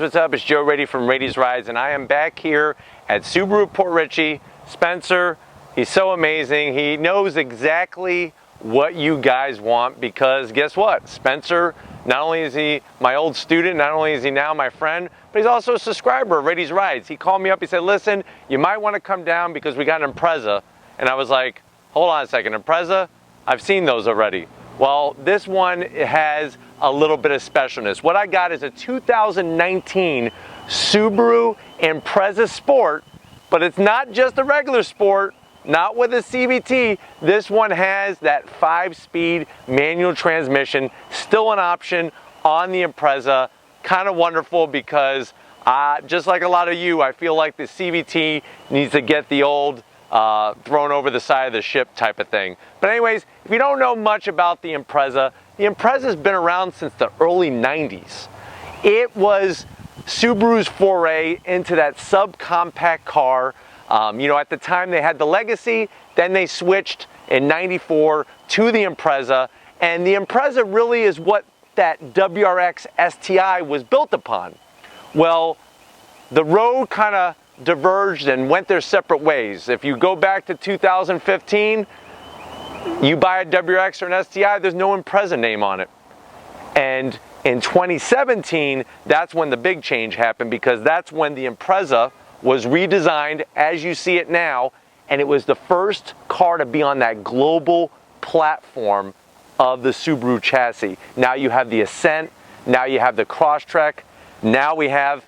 what's up? It's Joe Rady from Rady's Rides, and I am back here at Subaru Port Richey. Spencer, he's so amazing. He knows exactly what you guys want because guess what? Spencer, not only is he my old student, not only is he now my friend, but he's also a subscriber of Rady's Rides. He called me up, he said, listen, you might want to come down because we got an Impreza. And I was like, hold on a second, Impreza? I've seen those already. Well, this one has a little bit of specialness. What I got is a 2019 Subaru Impreza Sport, but it's not just a regular Sport, not with a CVT. This one has that 5-speed manual transmission, still an option on the Impreza. Kind of wonderful because just like a lot of you, I feel like the CVT needs to get the old thrown over the side of the ship type of thing. But anyways, if you don't know much about the Impreza's been around since the early 90s. It was Subaru's foray into that subcompact car. You know, at the time they had the Legacy, then they switched in 94 to the Impreza, and the Impreza really is what that WRX STI was built upon. Well, the road kind of diverged and went their separate ways. If you go back to 2015, you buy a WRX or an STI, there's no Impreza name on it. And in 2017, that's when the big change happened, because that's when the Impreza was redesigned as you see it now, and it was the first car to be on that global platform of the Subaru chassis. Now you have the Ascent, now you have the Crosstrek, now we have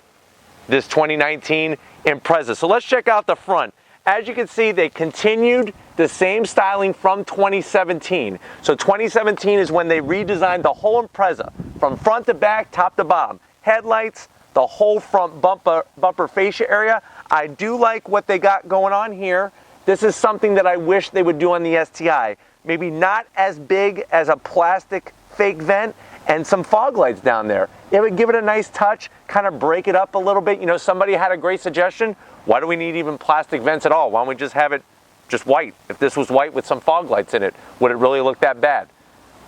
this 2019 Impreza. So let's check out the front. As you can see, they continued the same styling from 2017. So 2017 is when they redesigned the whole Impreza from front to back, top to bottom. Headlights, the whole front bumper fascia area. I do like what they got going on here. This is something that I wish they would do on the STI. Maybe not as big as a plastic fake vent and some fog lights down there. It would give it a nice touch, kind of break it up a little bit. You know, somebody had a great suggestion. Why do we need even plastic vents at all? Why don't we just have it just white? If this was white with some fog lights in it, would it really look that bad?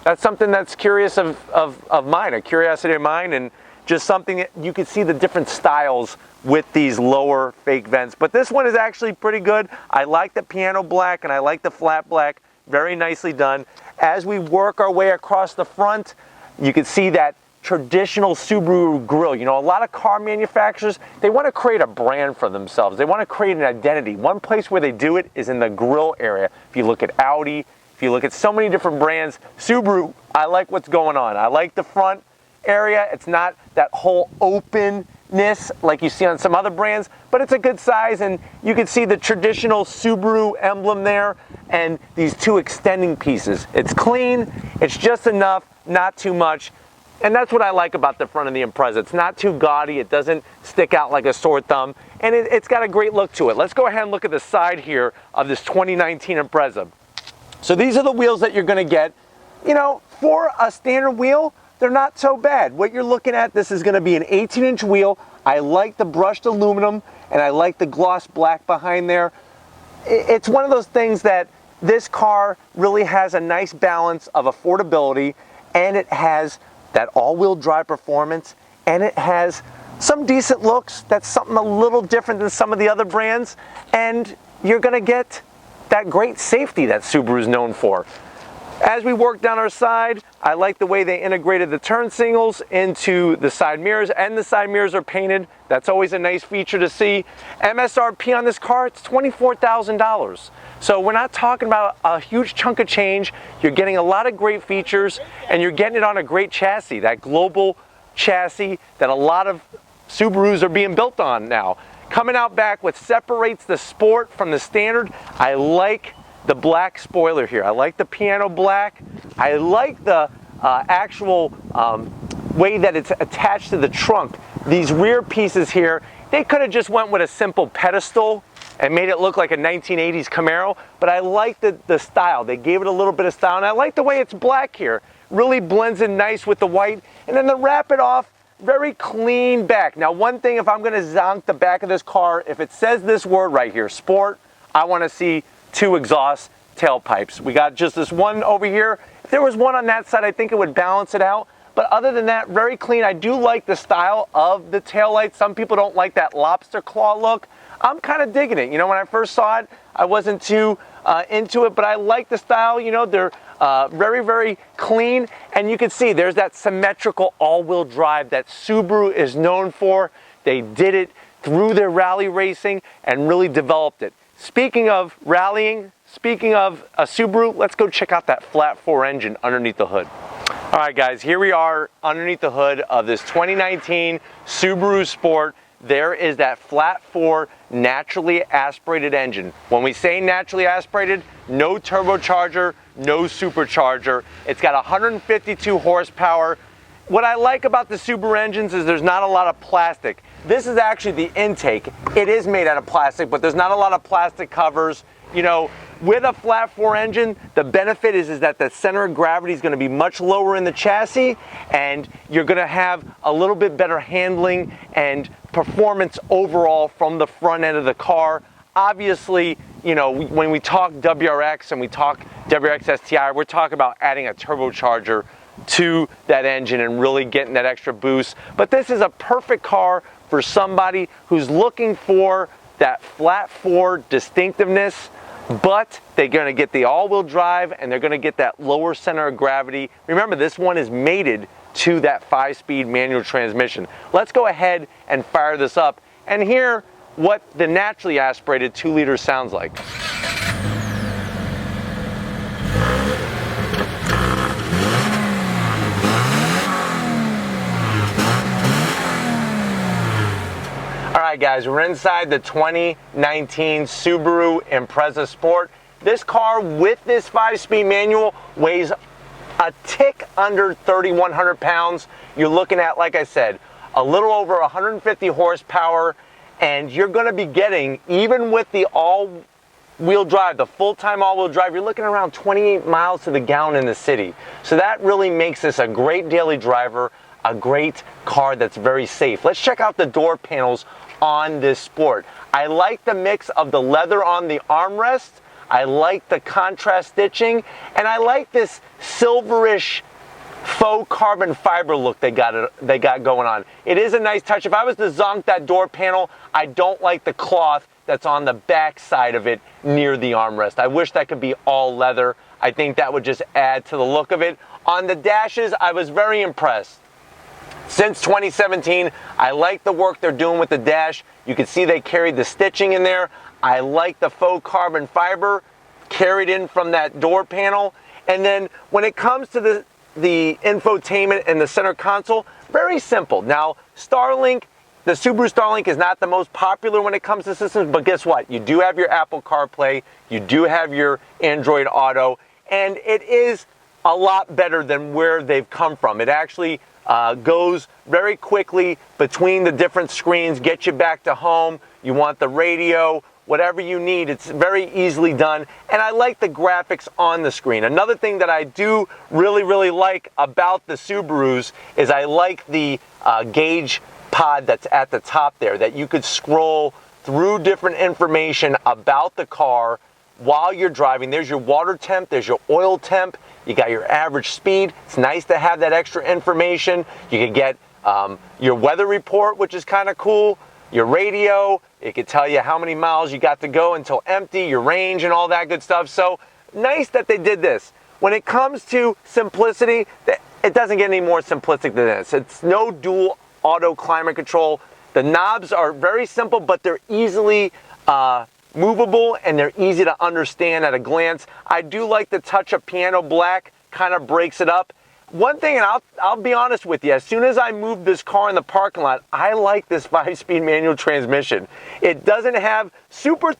That's something that's curious of mine, a curiosity of mine, and just something that you can see the different styles with these lower fake vents. But this one is actually pretty good. I like the piano black and I like the flat black. Very nicely done. As we work our way across the front, you can see that traditional Subaru grille. You know, a lot of car manufacturers, they want to create a brand for themselves. They want to create an identity. One place where they do it is in the grille area. If you look at Audi, if you look at so many different brands, Subaru, I like what's going on. I like the front area. It's not that whole openness like you see on some other brands, but it's a good size, and you can see the traditional Subaru emblem there and these two extending pieces. It's clean, it's just enough, not too much. And that's what I like about the front of the Impreza. It's not too gaudy, it doesn't stick out like a sore thumb, and it's got a great look to it. Let's go ahead and look at the side here of this 2019 Impreza. So these are the wheels that you're gonna get. You know, for a standard wheel, they're not so bad. What you're looking at, this is gonna be an 18-inch wheel. I like the brushed aluminum, and I like the gloss black behind there. It's one of those things that this car really has a nice balance of affordability, and it has that all-wheel drive performance, and it has some decent looks. That's something a little different than some of the other brands, and you're gonna get that great safety that Subaru is known for. As we work down our side, I like the way they integrated the turn signals into the side mirrors, and the side mirrors are painted. That's always a nice feature to see. MSRP on this car, it's $24,000. So we're not talking about a huge chunk of change. You're getting a lot of great features, and you're getting it on a great chassis, that global chassis that a lot of Subarus are being built on now. Coming out back, what separates the Sport from the standard, I like the black spoiler here. I like the piano black. I like the actual way that it's attached to the trunk. These rear pieces here, they could have just went with a simple pedestal and made it look like a 1980s Camaro, but I like the style. They gave it a little bit of style, and I like the way it's black here. Really blends in nice with the white. And then to wrap it off, very clean back. Now, one thing, if I'm gonna zonk the back of this car, if it says this word right here, Sport, I wanna see 2 exhaust tailpipes. We got just this one over here. If there was one on that side, I think it would balance it out. But other than that, very clean. I do like the style of the taillights. Some people don't like that lobster claw look. I'm kind of digging it. You know, when I first saw it, I wasn't too into it, but I like the style. You know, they're very, very clean. And you can see there's that symmetrical all-wheel drive that Subaru is known for. They did it through their rally racing and really developed it. Speaking of rallying, speaking of a Subaru, let's go check out that flat 4 engine underneath the hood. All right, guys, here we are underneath the hood of this 2019 Subaru Sport. There is that flat 4 naturally aspirated engine. When we say naturally aspirated, no turbocharger, no supercharger. It's got 152 horsepower. What I like about the Subaru engines is there's not a lot of plastic. This is actually the intake. It is made out of plastic, but there's not a lot of plastic covers. You know, with a flat 4 engine, the benefit is that the center of gravity is going to be much lower in the chassis, and you're going to have a little bit better handling and performance overall from the front end of the car. Obviously, you know, when we talk WRX and we talk WRX STI, we're talking about adding a turbocharger to that engine and really getting that extra boost. But this is a perfect car for somebody who's looking for that flat 4 distinctiveness, but they're going to get the all-wheel drive and they're going to get that lower center of gravity. Remember, this one is mated to that 5-speed manual transmission. Let's go ahead and fire this up and hear what the naturally aspirated 2-liter sounds like. Alright guys, we're inside the 2019 Subaru Impreza Sport. This car with this 5-speed manual weighs a tick under 3,100 pounds. You're looking at, like I said, a little over 150 horsepower, and you're going to be getting, even with the all-wheel drive, the full-time all-wheel drive, you're looking around 28 miles to the gallon in the city. So that really makes this a great daily driver, a great car that's very safe. Let's check out the door panels on this Sport. I like the mix of the leather on the armrest, I like the contrast stitching, and I like this silverish faux carbon fiber look they got going on. It is a nice touch. If I was to zonk that door panel, I don't like the cloth that's on the back side of it near the armrest. I wish that could be all leather. I think that would just add to the look of it. On the dashes, I was very impressed. Since 2017, I like the work they're doing with the dash. You can see they carried the stitching in there. I like the faux carbon fiber carried in from that door panel. And then when it comes to the infotainment and the center console, very simple. Now, Starlink, the Subaru Starlink is not the most popular when it comes to systems, but guess what? You do have your Apple CarPlay, you do have your Android Auto, and it is a lot better than where they've come from. It actually goes very quickly between the different screens, get you back to home. You want the radio, whatever you need, it's very easily done. And I like the graphics on the screen. Another thing that I do really like about the Subarus is I like the gauge pod that's at the top there, that you could scroll through different information about the car while you're driving. There's your water temp, there's your oil temp, you got your average speed. It's nice to have that extra information. You can get your weather report, which is kind of cool, your radio, it could tell you how many miles you got to go until empty, your range and all that good stuff. So nice that they did this. When it comes to simplicity, it doesn't get any more simplistic than this. It's no dual auto climate control. The knobs are very simple, but they're easily movable and they're easy to understand at a glance. I do like the touch of piano black, kind of breaks it up. One thing, and I'll be honest with you, as soon as I moved this car in the parking lot, I like this 5-speed manual transmission. It doesn't have super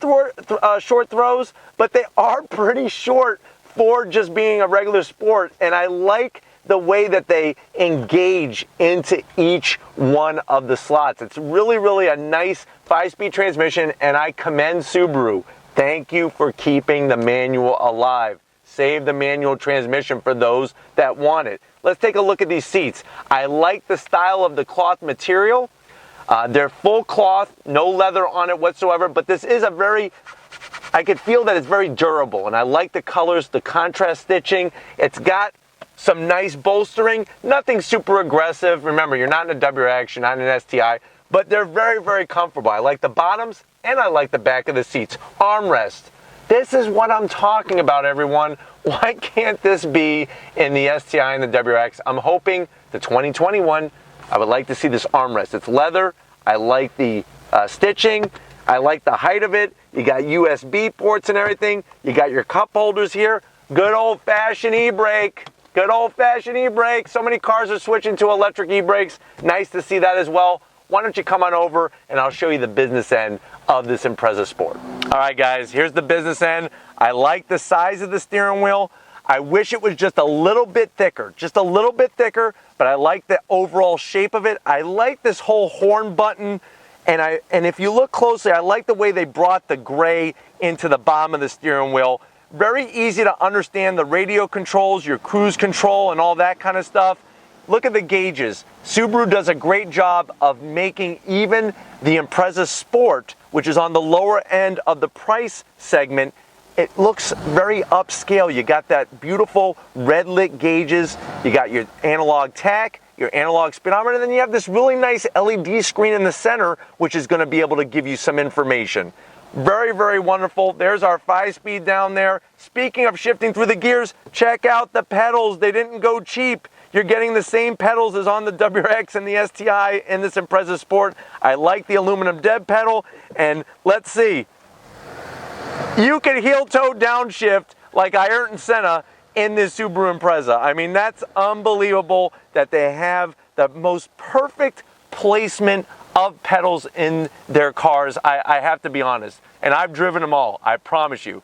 short throws, but they are pretty short for just being a regular Sport, and I like the way that they engage into each one of the slots. It's really a nice 5-speed transmission, and I commend Subaru. Thank you for keeping the manual alive. Save the manual transmission for those that want it. Let's take a look at these seats. I like the style of the cloth material. They're full cloth, no leather on it whatsoever, but this is I could feel that it's very durable, and I like the colors, the contrast stitching. It's got some nice bolstering, nothing super aggressive. Remember, you're not in a WRX, you're not in an STI, but they're very, very comfortable. I like the bottoms and I like the back of the seats. Armrest. This is what I'm talking about, everyone. Why can't this be in the STI and the WRX? I'm hoping the 2021, I would like to see this armrest. It's leather. I like the stitching. I like the height of it. You got USB ports and everything. You got your cup holders here. Good old-fashioned e-brake. Good old-fashioned e-brake. So many cars are switching to electric e-brakes. Nice to see that as well. Why don't you come on over and I'll show you the business end of this Impreza Sport. All right, guys, here's the business end. I like the size of the steering wheel. I wish it was just a little bit thicker, but I like the overall shape of it. I like this whole horn button, and if you look closely, I like the way they brought the gray into the bottom of the steering wheel. Very easy to understand the radio controls, your cruise control, and all that kind of stuff. Look at the gauges. Subaru does a great job of making even the Impreza Sport, which is on the lower end of the price segment, it looks very upscale. You got that beautiful red lit gauges, you got your analog tach, your analog speedometer, and then you have this really nice LED screen in the center, which is going to be able to give you some information. Very, very wonderful. There's our 5-speed down there. Speaking of shifting through the gears, check out the pedals. They didn't go cheap. You're getting the same pedals as on the WRX and the STI in this Impreza Sport. I like the aluminum dead pedal, and let's see. You can heel-toe downshift like Ayrton Senna in this Subaru Impreza. I mean, that's unbelievable that they have the most perfect placement of pedals in their cars. I have to be honest, and I've driven them all, I promise you.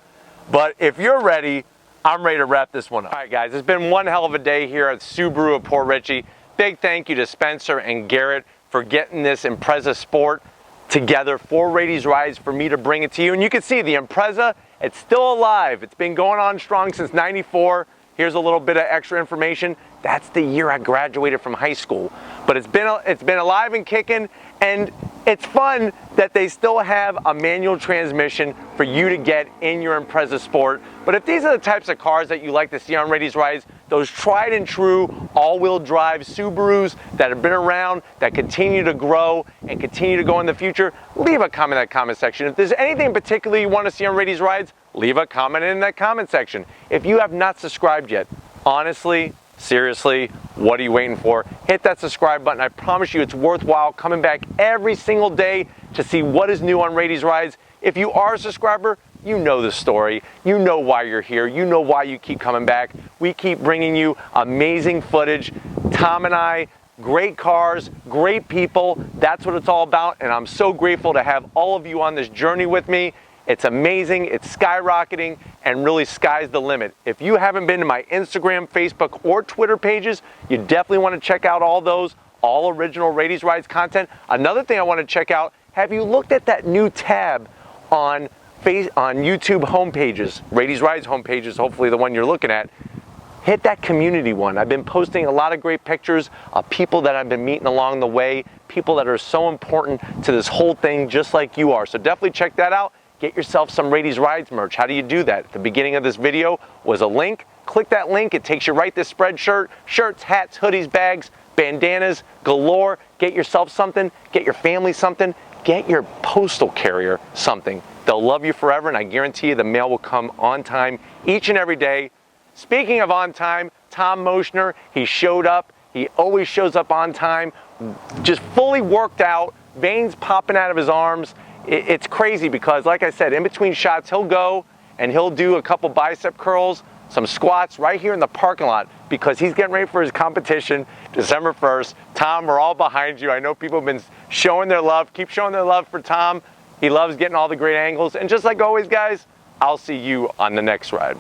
But if you're ready, I'm ready to wrap this one up. All right, guys, it's been one hell of a day here at Subaru of Port Richey. Big thank you to Spencer and Garrett for getting this Impreza Sport together for Rady's Rides for me to bring it to you. And you can see the Impreza, it's still alive. It's been going on strong since '94. Here's a little bit of extra information. That's the year I graduated from high school. But it's been alive and kicking, and it's fun that they still have a manual transmission for you to get in your Impreza Sport. But if these are the types of cars that you like to see on Rady's Rides, those tried and true all-wheel drive Subarus that have been around, that continue to grow and continue to go in the future, leave a comment in that comment section. If there's anything in particular you want to see on Rady's Rides, leave a comment in that comment section. If you have not subscribed yet, honestly, seriously, what are you waiting for? Hit that subscribe button. I promise you it's worthwhile coming back every single day to see what is new on Rady's Rides. If you are a subscriber, you know the story. You know why you're here. You know why you keep coming back. We keep bringing you amazing footage. Tom and I, great cars, great people. That's what it's all about. And I'm so grateful to have all of you on this journey with me. It's amazing, it's skyrocketing, and really sky's the limit. If you haven't been to my Instagram, Facebook, or Twitter pages, you definitely want to check out all those, all original Rady's Rides content. Another thing I want to check out, have you looked at that new tab on YouTube homepages, Rady's Rides homepages, hopefully the one you're looking at? Hit that community one. I've been posting a lot of great pictures of people that I've been meeting along the way, people that are so important to this whole thing, just like you are. So definitely check that out. Get yourself some Rady's Rides merch. How do you do that? At the beginning of this video was a link. Click that link. It takes you right to Spreadshirt. Shirts, hats, hoodies, bags, bandanas, galore. Get yourself something. Get your family something. Get your postal carrier something. They'll love you forever, and I guarantee you the mail will come on time each and every day. Speaking of on time, Tom Moschner, he showed up. He always shows up on time. Just fully worked out. Veins popping out of his arms. It's crazy because, like I said, in between shots, he'll go and he'll do a couple bicep curls, some squats right here in the parking lot because he's getting ready for his competition December 1st. Tom, we're all behind you. I know people have been showing their love. Keep showing their love for Tom. He loves getting all the great angles. And just like always, guys, I'll see you on the next ride.